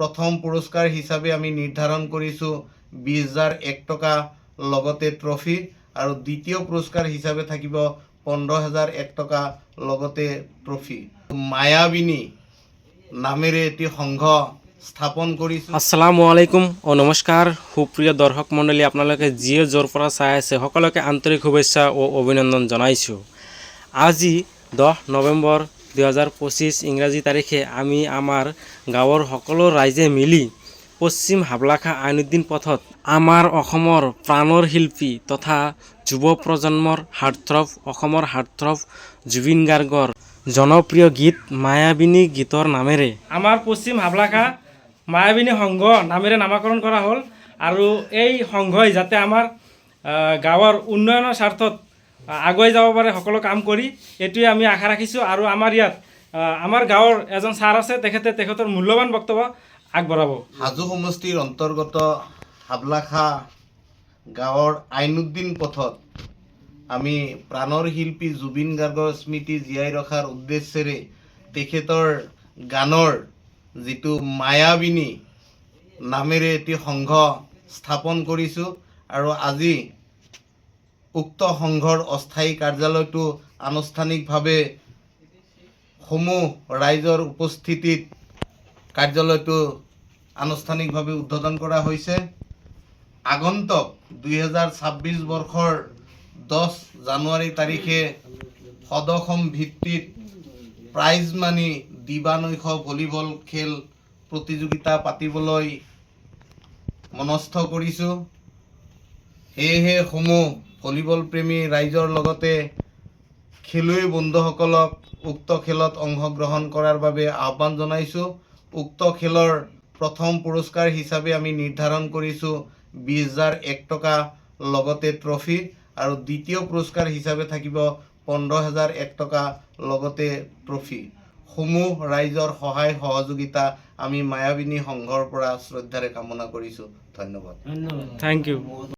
প্ৰথম পুৰস্কাৰ হিচাপে আমি নিৰ্ধাৰণ কৰিছোঁ 20,001 টকা লগতে ট্ৰফি, আৰু দ্বিতীয় পুৰস্কাৰ হিচাপে থাকিব 15,001 টকা লগতে ট্ৰফি। মায়াবিনী নামেৰে এটি সংঘ স্থাপন কৰিছোঁ। আসসালামু আলাইকুম ও নমস্কাৰ সুপ্ৰিয় দৰ্শক মণ্ডলী, আপোনালোকে যিয়ে য'ৰ পৰা চাই আছে সকলোকে আন্তৰিক শুভেচ্ছা ও অভিনন্দন জনাইছোঁ। আজি 10 নৱেম্বৰ 2025 ইংৰাজী তাৰিখে আমি আমাৰ গাঁৱৰ সকলো ৰাইজে মিলি পশ্চিম হাবলাখা আইনুদ্দিন পথত আমাৰ অসমৰ প্ৰাণৰ শিল্পী তথা যুৱ প্ৰজন্মৰ হাৰ্টথ্ৰব, অসমৰ হাৰ্টথ্ৰব জুবিন গাৰ্গৰ জনপ্ৰিয় গীত মায়াবিনী গীতৰ নামেৰে আমাৰ পশ্চিম হাবলাখা মায়াবিনী সংঘ নামেৰে নামাকৰণ কৰা হ'ল। আৰু এই সংঘই যাতে আমাৰ গাঁৱৰ উন্নয়নৰ স্বাৰ্থত আগুৱাই যাব পাৰে সকলো কাম কৰি, এইটোৱে আমি আশা ৰাখিছোঁ। আৰু আমাৰ ইয়াত আমাৰ গাঁৱৰ এজন ছাৰ আছে, তেখেতৰ মূল্যৱান বক্তব্য আগবঢ়াব। হাজো সমষ্টিৰ অন্তৰ্গত হাবলাখা গাঁৱৰ আইনুদ্দিন পথত আমি প্ৰাণৰ শিল্পী জুবিন গাৰ্গৰ স্মৃতি জীয়াই ৰখাৰ উদ্দেশ্যেৰে তেখেতৰ গানৰ যিটো মায়াবিনী নামেৰে এটি সংঘ স্থাপন কৰিছোঁ। আৰু আজি উক্ত সংঘৰ অস্থায়ী কাৰ্যালয়টো আনুষ্ঠানিকভাৱে সমূহ ৰাইজৰ উপস্থিতিত কাৰ্যালয়টো আনুষ্ঠানিকভাৱে উদ্বোধন কৰা হৈছে। আগন্তুক 2026 বৰ্ষৰ 10 জানুৱাৰী তাৰিখে সদসম ভিত্তিত প্ৰাইজ মানি দিবানৈশ ভলীবল খেল প্ৰতিযোগিতা পাতিবলৈ মনস্থ কৰিছোঁ। সেয়েহে সমূহ ভলীবল প্ৰেমী ৰাইজৰ লগতে খেলুৱৈ বন্ধুসকলক উক্ত খেলত অংশগ্ৰহণ কৰাৰ বাবে আহ্বান জনাইছোঁ। উক্ত খেলৰ প্ৰথম পুৰস্কাৰ হিচাপে আমি নিৰ্ধাৰণ কৰিছোঁ 20,001 টকা লগতে ট্ৰফি, আৰু দ্বিতীয় পুৰস্কাৰ হিচাপে থাকিব 15,001 টকা লগতে ট্ৰফি। সমূহ ৰাইজৰ সহায় সহযোগিতা আমি মায়াবিনী সংঘৰ পৰা শ্ৰদ্ধাৰে কামনা কৰিছোঁ। ধন্যবাদ। Thank U.